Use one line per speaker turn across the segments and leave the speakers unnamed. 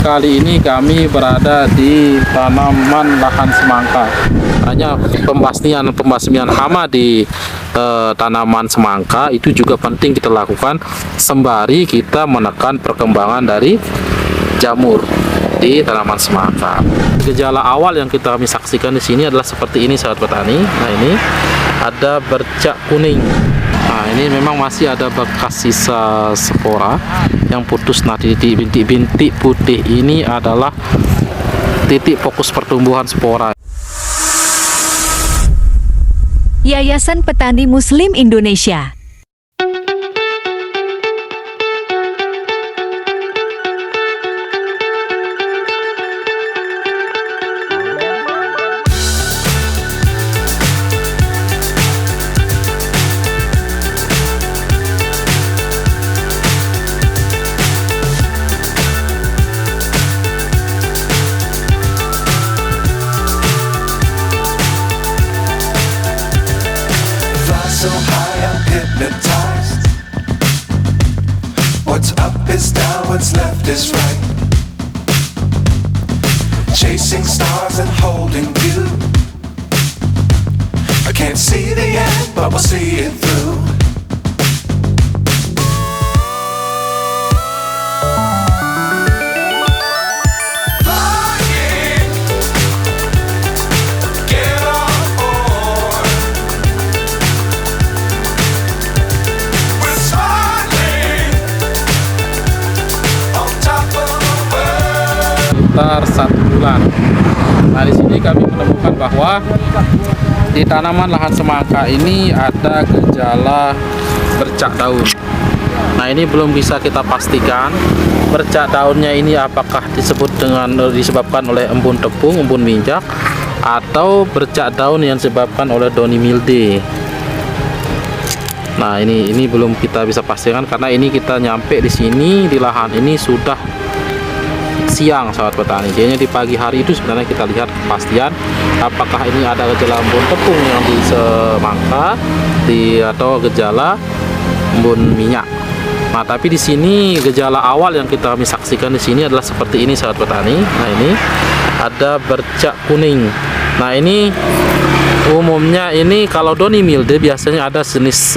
Kali ini kami berada di tanaman lahan semangka. Hanya pembasmian hama di tanaman semangka itu juga penting kita lakukan sembari kita menekan perkembangan dari jamur di tanaman semangka. Gejala awal yang kami saksikan di sini adalah seperti ini, sahabat petani. Nah, ini ada bercak kuning. Nah, ini memang masih ada bekas sisa spora yang putus. Nah, bintik-bintik putih ini adalah titik fokus pertumbuhan spora.
Yayasan Petani Muslim Indonesia.
So high I'm hypnotized. What's up is down, what's left is right. Chasing stars and holding you. I can't see the end, but we'll see it through.
Sekitar 1 bulan. Nah, di sini kami menemukan bahwa di tanaman lahan semangka ini ada gejala bercak daun. Nah, ini belum bisa kita pastikan bercak daunnya ini apakah disebabkan oleh embun tepung, embun minyak, atau bercak daun yang disebabkan oleh downy mildew. Nah, ini belum kita bisa pastikan karena ini kita nyampe di sini di lahan ini sudah siang, sahabat petani. Jadi di pagi hari itu sebenarnya kita lihat kepastian apakah ini ada gejala embun tepung yang di semangka atau gejala embun minyak. Nah, tapi di sini gejala awal yang kami saksikan di sini adalah seperti ini, sahabat petani. Nah, ini ada bercak kuning. Nah, ini umumnya ini kalau downy mildew biasanya ada jenis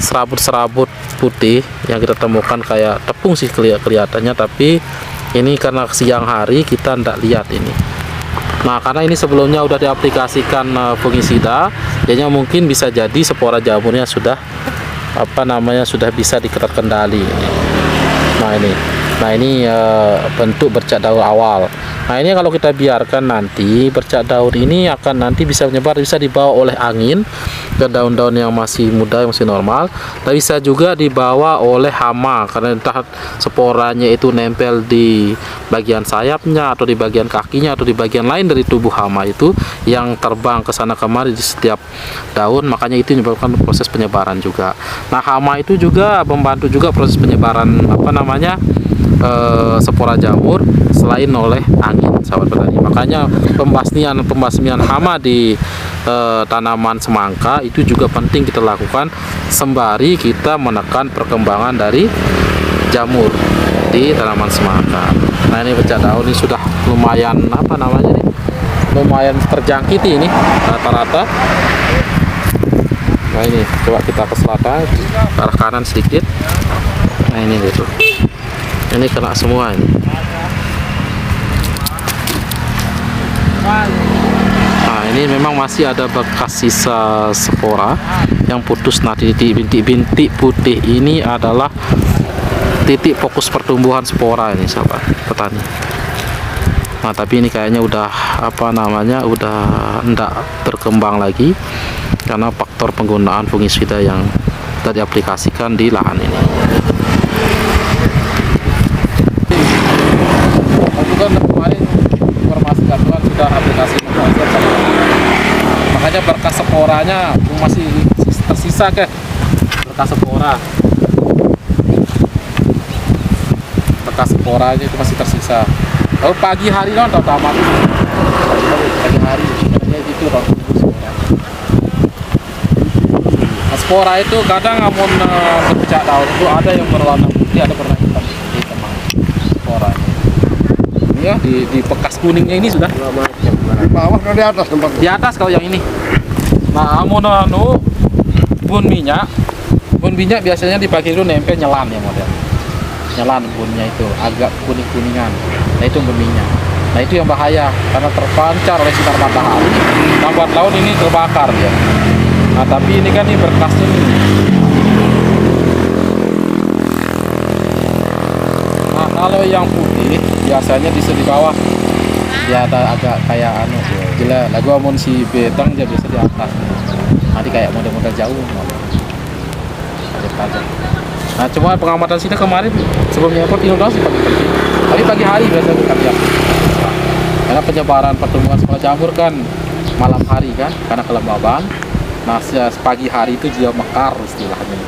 serabut-serabut putih yang kita temukan kayak tepung sih kelihatannya, tapi ini karena siang hari kita tidak lihat ini. Nah, karena ini sebelumnya udah diaplikasikan fungisida, jadinya mungkin bisa jadi spora jamurnya sudah sudah bisa terkendali. Nah, ini bentuk bercak daun awal. Nah, ini kalau kita biarkan nanti bercak daun ini akan nanti bisa menyebar, bisa dibawa oleh angin ke daun-daun yang masih muda, yang masih normal, tapi bisa juga dibawa oleh hama karena entah sporanya itu nempel di bagian sayapnya atau di bagian kakinya atau di bagian lain dari tubuh hama itu yang terbang ke sana kemari di setiap daun, makanya itu menyebabkan proses penyebaran juga. Nah, hama itu juga membantu juga proses penyebaran spora jamur selain oleh angin, sahabat petani. Makanya pembasmian hama di tanaman semangka itu juga penting kita lakukan sembari kita menekan perkembangan dari jamur di tanaman semangka. Nah, ini bercak daun ini sudah lumayan lumayan terjangkiti ini rata-rata. Nah, ini coba kita ke selatan, ke arah kanan sedikit. Nah, ini gitu. Ini kena semua ini. Nah, ini memang masih ada bekas sisa spora yang putus. Nah, bintik-bintik putih ini adalah titik fokus pertumbuhan spora ini, sahabat petani. Nah, tapi ini kayaknya udah udah enggak berkembang lagi karena faktor penggunaan fungisida yang tadi aplikasikan di lahan ini. Juga kemarin informasi bantuan sudah aplikasi makanya berkas sporanya masih tersisa berkas sporanya itu masih tersisa. Oh, pagi hari kan tamat pagi hari sebenarnya itu spora itu kadang bercak daun itu ada yang berwarna putih, ada berwarna hitam, teman spora. ya di bekas kuningnya ini sudah.
Di bawah atau di atas tempat?
Di atas kalau yang ini. Nah, amun bun minyak biasanya di pagi itu nempel nyelan ya model. Nyelan bunnya itu agak kuning-kuningan. Nah, itu bun minyak. Nah, itu yang bahaya karena terpancar oleh sinar matahari. Lambat laun ini terbakar dia. Nah, tapi ini kan ini berkasnya ini. Nah, kalau yang putih biasanya di bawah. Dia ada agak kayak gila lagu amun si betang dia biasa di atas. Nanti kayak model-model jauh. Tajam. Nah, cuma pengamatan sini kemarin sebelumnya ekspor inundasi pagi-pagi. Tapi pagi hari biasanya kita lihat. Karena penyebaran pertumbuhan sekolah jamur kan malam hari kan, karena kelembaban. Nah, pagi hari itu dia mekar istilahnya.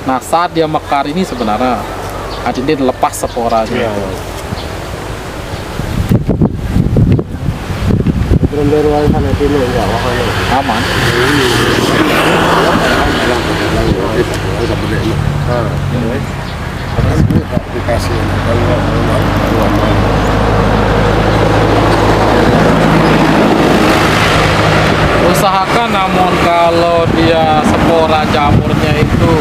Nah, saat dia mekar ini sebenarnya nanti dia lepas sporanya. Aman. Usahakan namun kalau dia spora jamurnya itu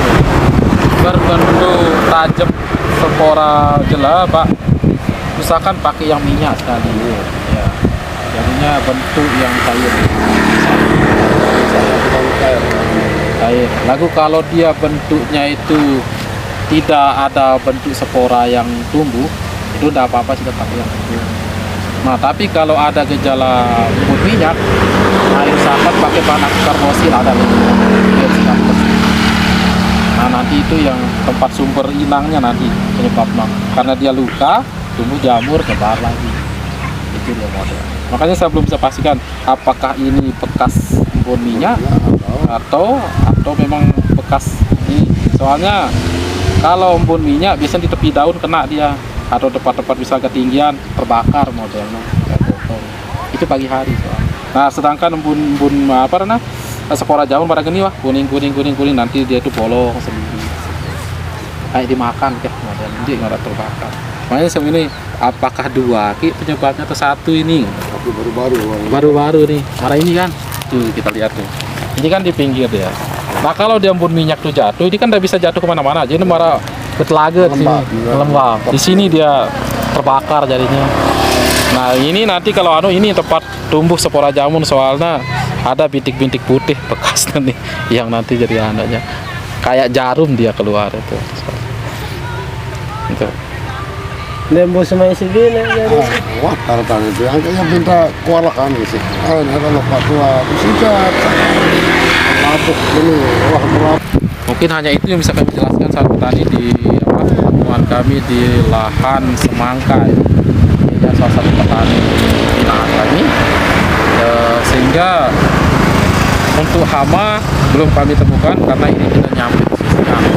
berbentuk tajam spora jelas Pak, usahakan pakai yang minyak sekali ya. Jadinya bentuk yang cair. Lalu kalau dia bentuknya itu tidak ada bentuk spora yang tumbuh, itu tidak apa-apa sudah pakai yang tumbuh. Nah, tapi kalau ada gejala embun minyak, nah usahakan pakai bahan aktif karbosil ada Nah, nanti itu yang tempat sumber inangnya nanti penyebabnya. Karena dia luka, tumbuh jamur kebar lagi. Itu dia model. Makanya saya belum bisa pastikan apakah ini bekas embun minyak atau memang bekas ini. Soalnya kalau embun minyak biasanya di tepi daun kena dia, atau tempat-tempat bisa ketinggian terbakar modelnya. Itu pagi hari soalnya. Nah, sedangkan embun spora jamur pada gini wah kuning nanti dia itu bolong sendiri. Kayak dimakan kayak model dia nggak terbakar. Makanya sebenarnya ini apakah dua penyebabnya atau satu ini?
Tapi
Baru-baru nih. Marah ini kan. Tuh kita lihat tuh. Ini kan di pinggir dia. Nah, kalau dia embun minyak tuh jatuh, ini kan tidak bisa jatuh kemana-mana. Jadi marah betelaga di sini, lembab. Di sini dia terbakar jadinya. Nah, ini nanti kalau ini tempat tumbuh spora jamur soalnya ada bintik-bintik putih bekas nih yang nanti jadi anaknya kayak jarum dia keluar itu. Itu.
Lembo sama isi gini jadi.
Wah, taruhan itu. Angkanya minta kuala kami sih. Ada lepas tua. Sikat. Lapuk ini. Wah, melapuk.
Mungkin hanya itu yang bisa kami jelaskan saat petani di pertemuan kami di lahan semangka ya, salah satu petani binaan kami. Sehingga untuk hama belum kami temukan karena ini tidak nyampe ke sisi kami.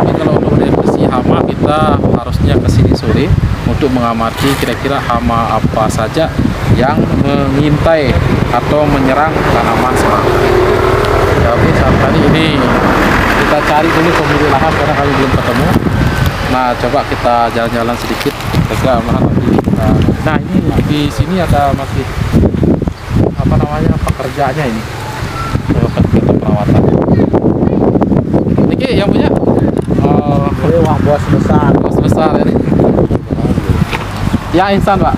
Jadi kalau untuk deteksi hama kita harusnya ke sini sore untuk mengamati kira-kira hama apa saja yang mengintai atau menyerang tanaman semangka. Ya, oke, saat tadi ini kita cari dulu pemilik lahan karena kami belum ketemu. Nah, coba kita jalan-jalan sedikit. Kira-kira mana nanti kita. Nah, ini di sini ada masih apa namanya pekerjaannya ini. Kita perawatan. Ini yang punya.
Ini wah bos besar.
Bos besar ini. Ya instan Pak.